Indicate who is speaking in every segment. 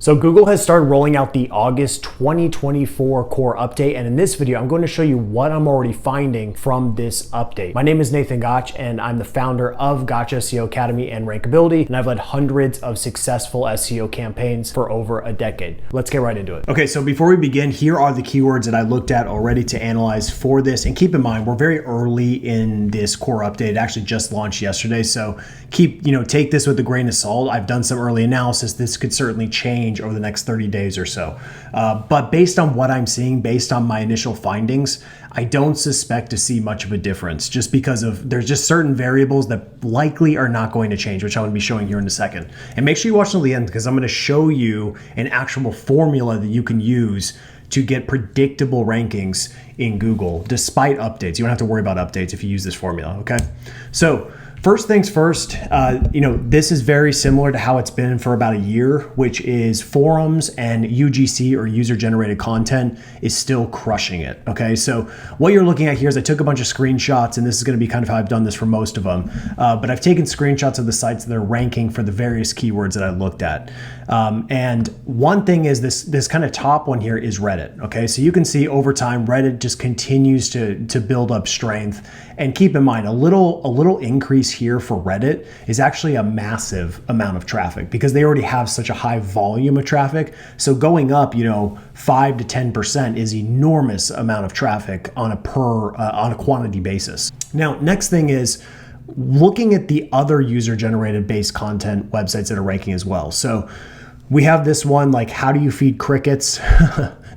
Speaker 1: So Google has started rolling out the August 2024 core update, and in this video I'm going to show you what I'm already finding from this update. My name is Nathan Gotch and I'm the founder of Gotch SEO Academy and Rankability, and I've led hundreds of successful SEO campaigns for over a decade. Let's get right into it. Okay, so before we begin, here are the keywords that I looked at already to analyze for this, and keep in mind we're very early in this core update. It actually just launched yesterday, so take this with a grain of salt. I've done some early analysis. This could certainly change over the next 30 days or so. But based on what I'm seeing, based on my initial findings, I don't suspect to see much of a difference, just because there's just certain variables that likely are not going to change, which I'm going to be showing here in a second. And make sure you watch till the end, because I'm going to show you an actual formula that you can use to get predictable rankings in Google despite updates. You don't have to worry about updates if you use this formula, okay? So first things first, this is very similar to how it's been for about a year, which is forums and UGC, or user-generated content, is still crushing it, okay? So what you're looking at here is I took a bunch of screenshots, and this is gonna be kind of how I've done this for most of them, but I've taken screenshots of the sites that are ranking for the various keywords that I looked at. And one thing is this kind of top one here is Reddit, okay? So you can see over time, Reddit just continues to build up strength. And keep in mind, a little increase here for Reddit is actually a massive amount of traffic, because they already have such a high volume of traffic. So going up, 5 to 10% is enormous amount of traffic on a quantity basis. Now, next thing is looking at the other user-generated based content websites that are ranking as well. So we have this one, like, how do you feed crickets?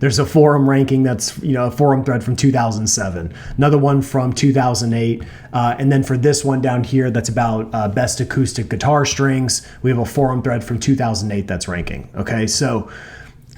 Speaker 1: There's a forum ranking that's, a forum thread from 2007, another one from 2008. And then for this one down here, that's about best acoustic guitar strings, we have a forum thread from 2008 that's ranking, okay? So,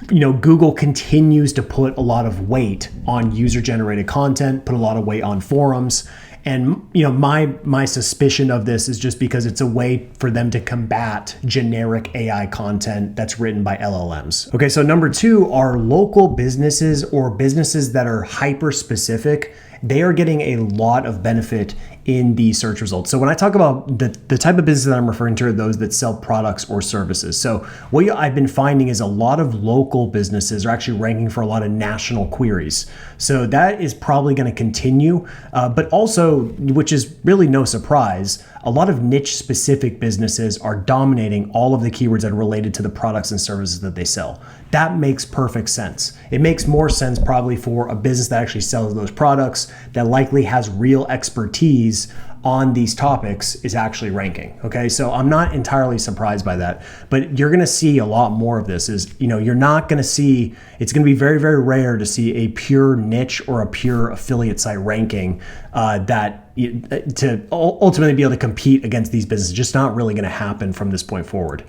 Speaker 1: Google continues to put a lot of weight on user-generated content, put a lot of weight on forums. And my suspicion of this is just because it's a way for them to combat generic AI content that's written by LLMs. Okay, so number two are local businesses, or businesses that are hyper specific. They are getting a lot of benefit in the search results. So when I talk about the type of business that I'm referring to are those that sell products or services. So what I've been finding is a lot of local businesses are actually ranking for a lot of national queries. So that is probably going to continue, but also, which is really no surprise, a lot of niche specific businesses are dominating all of the keywords that are related to the products and services that they sell. That makes perfect sense. It makes more sense probably for a business that actually sells those products, that likely has real expertise on these topics, is actually ranking, okay? So I'm not entirely surprised by that, but you're gonna see a lot more of this. You're not gonna see, it's gonna be very, very rare to see a pure niche or a pure affiliate site ranking to ultimately be able to compete against these businesses. Just not really gonna happen from this point forward.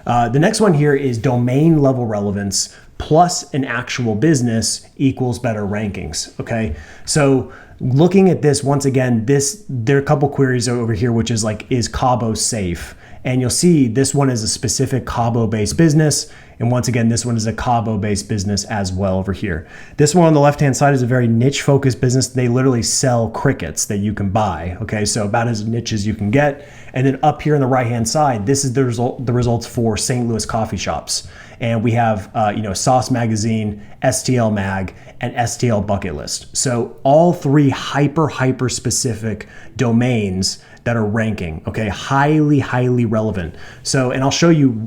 Speaker 1: The next one here is domain level relevance plus an actual business equals better rankings, okay? So looking at this, once again, there are a couple queries over here, which is like, is Cabo safe? And you'll see this one is a specific Cabo-based business. And once again, this one is a Cabo-based business as well over here. This one on the left-hand side is a very niche-focused business. They literally sell crickets that you can buy, okay? So about as niche as you can get. And then up here on the right-hand side, this is the results for St. Louis coffee shops. And we have, Sauce Magazine, STL Mag, and STL Bucket List. So all three hyper specific domains that are ranking, okay? Highly, highly relevant. So, and I'll show you,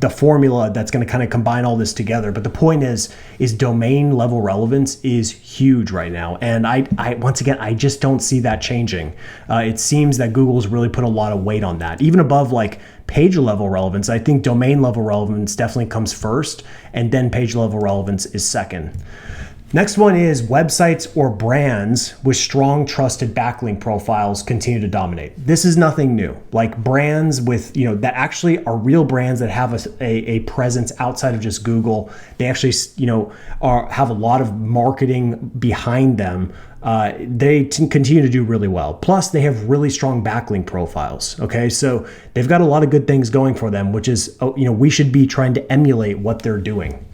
Speaker 1: the formula that's gonna kind of combine all this together. But the point is domain level relevance is huge right now. And once again, I just don't see that changing. It seems that Google's really put a lot of weight on that. Even above like page level relevance, I think domain level relevance definitely comes first, and then page level relevance is second. Next one is websites or brands with strong trusted backlink profiles continue to dominate. This is nothing new. Like brands with, that actually are real brands that have a presence outside of just Google. They actually, have a lot of marketing behind them. They continue to do really well. Plus they have really strong backlink profiles. Okay. So they've got a lot of good things going for them, which is, we should be trying to emulate what they're doing.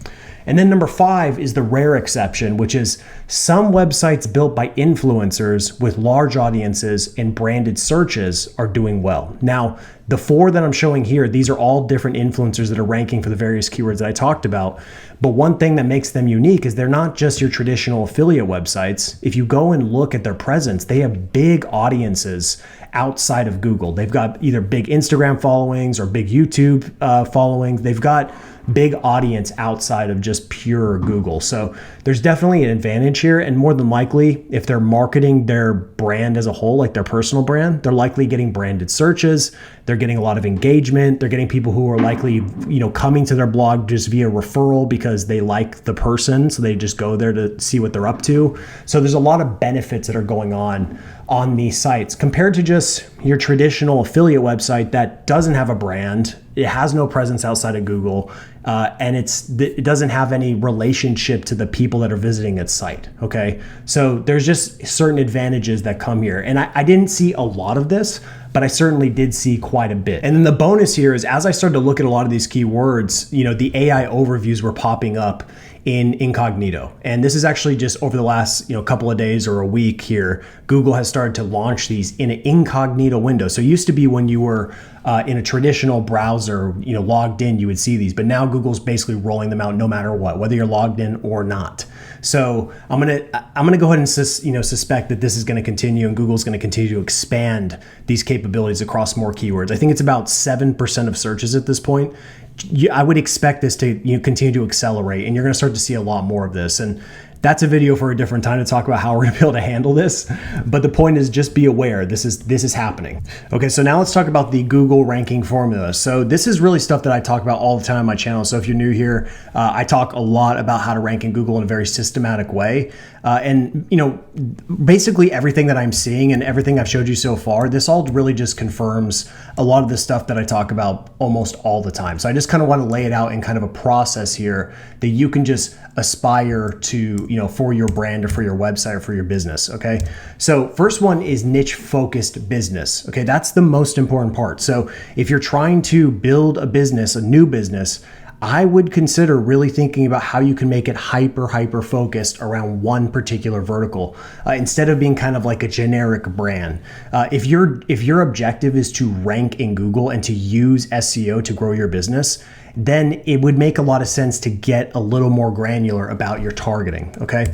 Speaker 1: And then number 5 is the rare exception, which is some websites built by influencers with large audiences and branded searches are doing well. Now, The 4 that I'm showing here, these are all different influencers that are ranking for the various keywords that I talked about. But one thing that makes them unique is they're not just your traditional affiliate websites. If you go and look at their presence, they have big audiences outside of Google. They've got either big Instagram followings or big YouTube followings. They've got big audience outside of just pure Google. So there's definitely an advantage here. And more than likely, if they're marketing their brand as a whole, like their personal brand, they're likely getting branded searches. They're getting a lot of engagement. They're getting people who are likely, coming to their blog just via referral because they like the person. So they just go there to see what they're up to. So there's a lot of benefits that are going on these sites compared to just your traditional affiliate website that doesn't have a brand. It has no presence outside of Google, and it doesn't have any relationship to the people that are visiting its site. Okay, so there's just certain advantages that come here, and I didn't see a lot of this, but I certainly did see quite a bit. And then the bonus here is, as I started to look at a lot of these keywords, the AI overviews were popping up in incognito. And this is actually just over the last couple of days or a week here, Google has started to launch these in an incognito window. So it used to be when you were in a traditional browser, logged in, you would see these, but now Google's basically rolling them out no matter what, whether you're logged in or not. So I'm gonna go ahead and suspect that this is going to continue, and Google's going to continue to expand these capabilities across more keywords. I think it's about 7% of searches at this point. I would expect this to continue to accelerate, and you're going to start to see a lot more of this. And that's a video for a different time to talk about how we're going to be able to handle this. But the point is, just be aware this is happening. Okay, so now let's talk about the Google ranking formula. So this is really stuff that I talk about all the time on my channel. So if you're new here, I talk a lot about how to rank in Google in a very systematic way. And basically everything that I'm seeing and everything I've showed you so far, this all really just confirms a lot of the stuff that I talk about almost all the time. So I just kind of want to lay it out in kind of a process here that you can just aspire to, for your brand or for your website or for your business. Okay. So first one is niche focused business. Okay. That's the most important part. So if you're trying to build a business, a new business, I would consider really thinking about how you can make it hyper focused around one particular vertical instead of being kind of like a generic brand. If your objective is to rank in Google and to use SEO to grow your business, then it would make a lot of sense to get a little more granular about your targeting. Okay.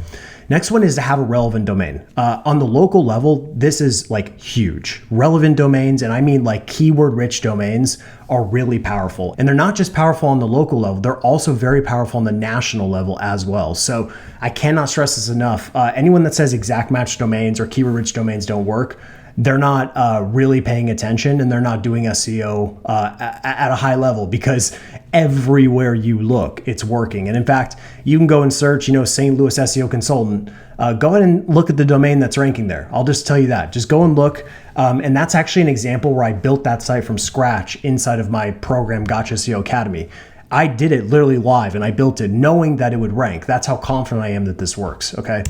Speaker 1: Next one is to have a relevant domain. On the local level, this is like huge. Relevant domains, and I mean like keyword-rich domains, are really powerful. And they're not just powerful on the local level, they're also very powerful on the national level as well. So I cannot stress this enough. Anyone that says exact match domains or keyword-rich domains don't work, they're not really paying attention, and they're not doing SEO at a high level, because everywhere you look, it's working. And in fact, you can go and search, St. Louis SEO consultant. Go ahead and look at the domain that's ranking there. I'll just tell you that. Just go and look. And that's actually an example where I built that site from scratch inside of my program, Gotcha SEO Academy. I did it literally live, and I built it knowing that it would rank. That's how confident I am that this works. Okay.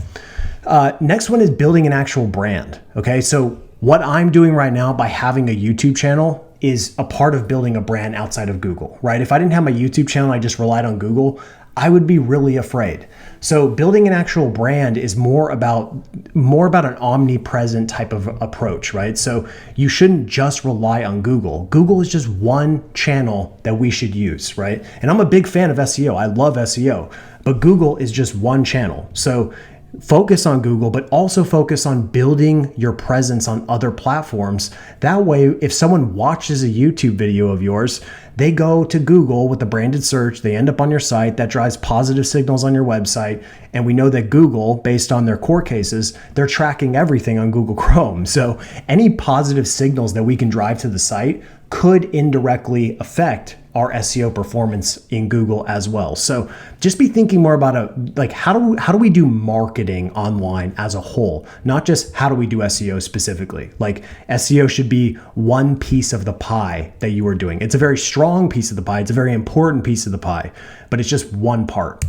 Speaker 1: Next one is building an actual brand. Okay. So what I'm doing right now by having a YouTube channel is a part of building a brand outside of Google, right? If I didn't have my YouTube channel, I just relied on Google, I would be really afraid. So building an actual brand is more about an omnipresent type of approach, right? So you shouldn't just rely on Google. Google is just one channel that we should use, right? And I'm a big fan of SEO. I love SEO, but Google is just one channel. So focus on Google, but also focus on building your presence on other platforms. That way, if someone watches a YouTube video of yours, they go to Google with the branded search, they end up on your site, that drives positive signals on your website. And we know that Google, based on their core cases, they're tracking everything on Google Chrome. So any positive signals that we can drive to the site could indirectly affect our SEO performance in Google as well. So just be thinking more about how do we do marketing online as a whole, not just how do we do SEO specifically. Like SEO should be one piece of the pie that you are doing. It's a very strong piece of the pie. It's a very important piece of the pie, but it's just one part.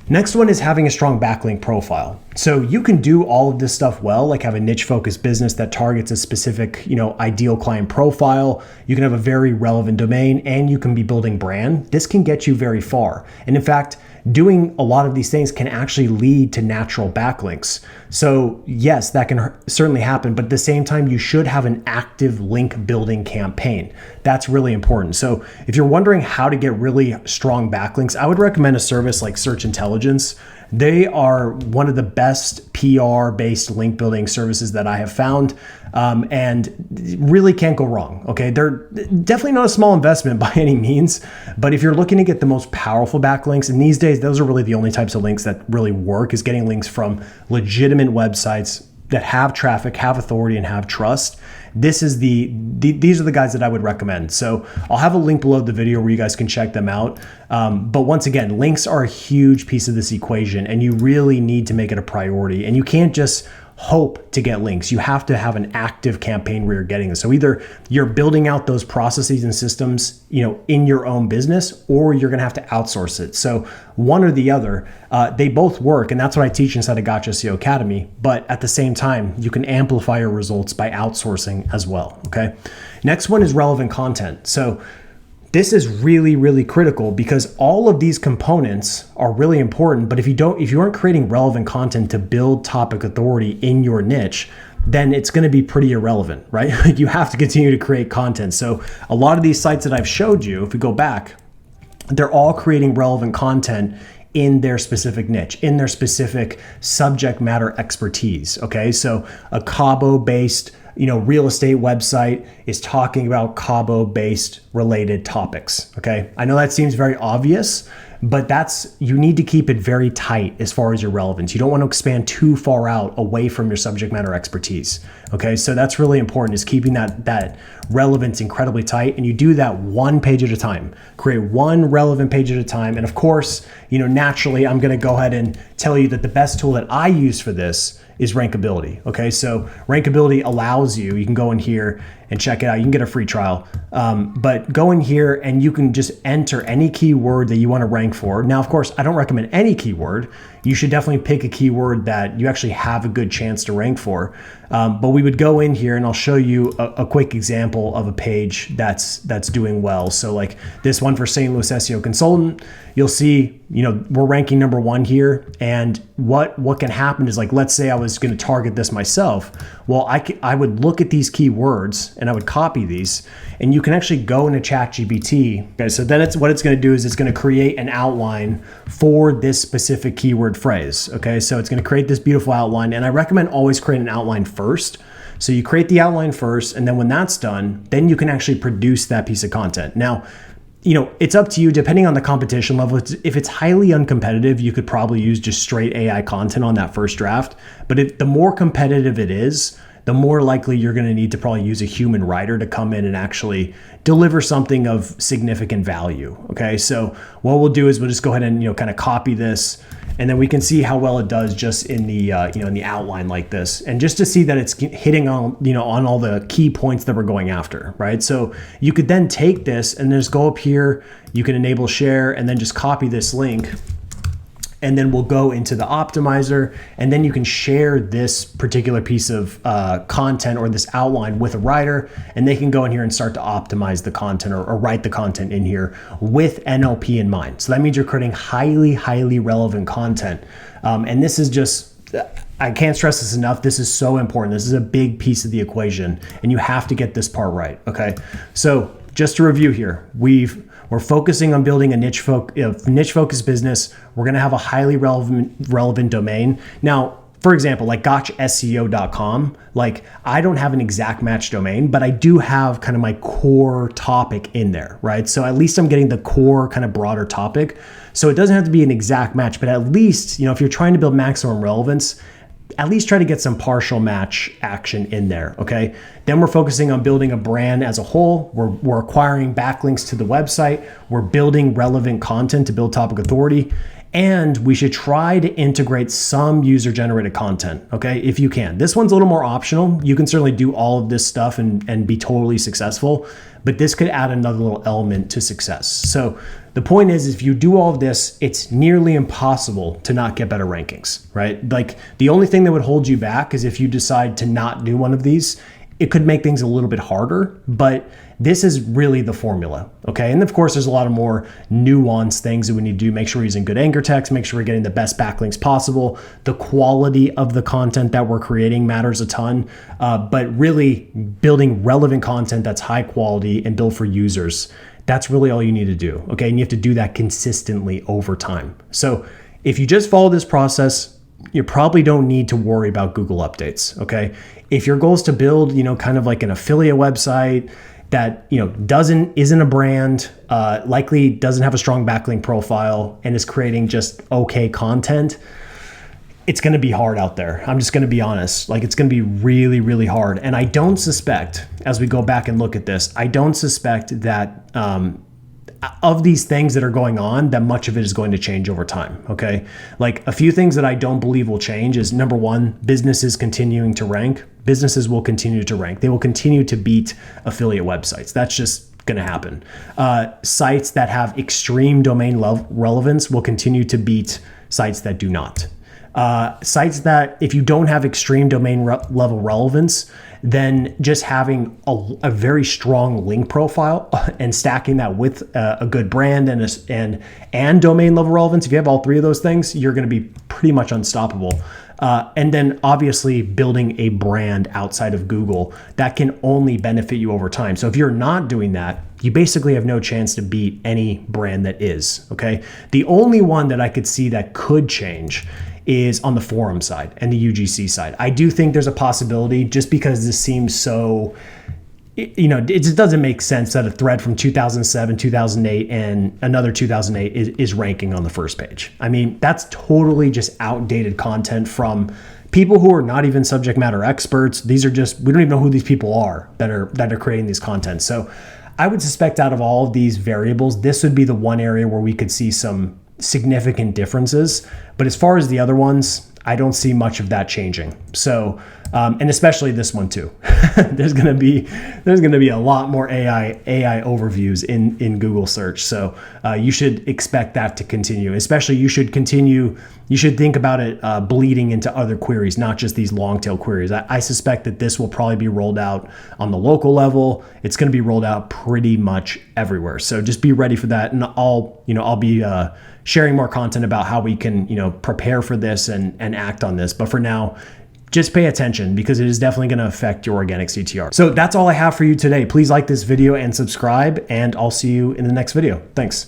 Speaker 1: Next one is having a strong backlink profile. So you can do all of this stuff well, like have a niche focused business that targets a specific, ideal client profile. You can have a very relevant domain and you can be building brand. This can get you very far. And in fact, doing a lot of these things can actually lead to natural backlinks. So yes, that can certainly happen, but at the same time, you should have an active link building campaign. That's really important. So if you're wondering how to get really strong backlinks, I would recommend a service like Search Intelligence. They are one of the best PR-based link building services that I have found, and really can't go wrong. Okay, they're definitely not a small investment by any means, but if you're looking to get the most powerful backlinks, and these days those are really the only types of links that really work, is getting links from legitimate websites that have traffic, have authority, and have trust. These are the guys that I would recommend. So I'll have a link below the video where you guys can check them out. But once again, links are a huge piece of this equation, and you really need to make it a priority. And you can't just hope to get links. You have to have an active campaign where you're getting this. So either you're building out those processes and systems, in your own business, or you're going to have to outsource it. So one or the other, they both work. And that's what I teach inside of Gotcha SEO Academy. But at the same time, you can amplify your results by outsourcing as well. Okay. Next one is relevant content. So this is really, really critical because all of these components are really important. But if you aren't creating relevant content to build topic authority in your niche, then it's going to be pretty irrelevant, right? You have to continue to create content. So a lot of these sites that I've showed you, if we go back, they're all creating relevant content in their specific niche, in their specific subject matter expertise. Okay, so a Cabo-based real estate website is talking about Cabo-based related topics. Okay, I know that seems very obvious, but you need to keep it very tight as far as your relevance. You don't want to expand too far out away from your subject matter expertise. Okay, so that's really important, is keeping that relevance incredibly tight. And you do that one page at a time. Create one relevant page at a time. And of course, naturally, I'm going to go ahead and tell you that the best tool that I use for this is Rankability. Okay, so Rankability allows you can go in here and check it out. You can get a free trial, but go in here and you can just enter any keyword that you want to rank for. Now, of course, I don't recommend any keyword. You should definitely pick a keyword that you actually have a good chance to rank for. But we would go in here and I'll show you a quick example of a page that's doing well. So like this one for St. Louis SEO consultant, you'll see, we're ranking number 1 here. And what can happen is, like, let's say I was going to target this myself. Well, I would look at these keywords and I would copy these, and you can actually go into ChatGPT. Okay, so then what it's going to do is it's going to create an outline for this specific keyword phrase. Okay, so it's going to create this beautiful outline, and I recommend always create an outline first. So you create the outline first, and then when that's done, then you can actually produce that piece of content. Now, it's up to you depending on the competition level. If it's highly uncompetitive, you could probably use just straight AI content on that first draft. But the more competitive it is, the more likely you're going to need to probably use a human writer to come in and actually deliver something of significant value. Okay, so what we'll do is we'll just go ahead and kind of copy this, and then we can see how well it does just in the in the outline like this, and just to see that it's hitting on on all the key points that we're going after, right? So you could then take this and just go up here, you can enable share, and then just copy this link. And then we'll go into the optimizer, and then you can share this particular piece of content or this outline with a writer, and they can go in here and start to optimize the content or write the content in here with NLP in mind. So that means you're creating highly, highly relevant content. And this is just, I can't stress this enough. This is so important. This is a big piece of the equation, and you have to get this part right. Okay. So just to review here, we're focusing on building a niche focused business. We're going to have a highly relevant domain. Now, for example, like gotchaseo.com, like I don't have an exact match domain, but I do have kind of my core topic in there, right? So at least I'm getting the core kind of broader topic. So it doesn't have to be an exact match, but at least, if you're trying to build maximum relevance, at least try to get some partial match action in there, okay? Then we're focusing on building a brand as a whole. We're acquiring backlinks to the website. We're building relevant content to build topic authority. And we should try to integrate some user-generated content, okay, if you can. This one's a little more optional. You can certainly do all of this stuff and be totally successful, but this could add another little element to success. So the point is, if you do all of this, it's nearly impossible to not get better rankings, right? Like the only thing that would hold you back is if you decide to not do one of these. It could make things a little bit harder, but this is really the formula, okay? And of course, there's a lot of more nuanced things that we need to do. Make sure we're using good anchor text, make sure we're getting the best backlinks possible. The quality of the content that we're creating matters a ton, but really building relevant content that's high quality and built for users, that's really all you need to do, okay? And you have to do that consistently over time. So if you just follow this process, you probably don't need to worry about Google updates, okay? If your goal is to build, kind of like an affiliate website that, isn't a brand, likely doesn't have a strong backlink profile and is creating just okay content, it's going to be hard out there. I'm just going to be honest. Like it's going to be really, really hard. And I don't suspect, as we go back and look at this, I don't suspect that, of these things that are going on, that much of it is going to change over time, okay? Like a few things that I don't believe will change is number one, businesses continuing to rank. Businesses will continue to rank. They will continue to beat affiliate websites. That's just going to happen. Sites that have extreme domain relevance will continue to beat sites that do not. Sites that, if you don't have extreme domain level relevance, then just having a very strong link profile and stacking that with a good brand and domain level relevance, if you have all three of those things, you're going to be pretty much unstoppable. And then obviously building a brand outside of Google that can only benefit you over time. So if you're not doing that, you basically have no chance to beat any brand that is, okay? The only one that I could see that could change is on the forum side and the UGC side. I do think there's a possibility, just because this seems so, it just doesn't make sense that a thread from 2007, 2008, and another 2008 is ranking on the first page. I mean, that's totally just outdated content from people who are not even subject matter experts. These are just, we don't even know who these people are that are creating these content. So I would suspect out of all of these variables, this would be the one area where we could see some significant differences. But as far as the other ones, I don't see much of that changing. So, and especially this one too. there's gonna be a lot more AI overviews in Google search. So you should expect that to continue. Especially you should think about it bleeding into other queries, not just these long tail queries. I suspect that this will probably be rolled out on the local level. It's going to be rolled out pretty much everywhere. So just be ready for that. And I'll be sharing more content about how we can, prepare for this and act on this. But for now, just pay attention, because it is definitely going to affect your organic CTR. So that's all I have for you today. Please like this video and subscribe, and I'll see you in the next video. Thanks.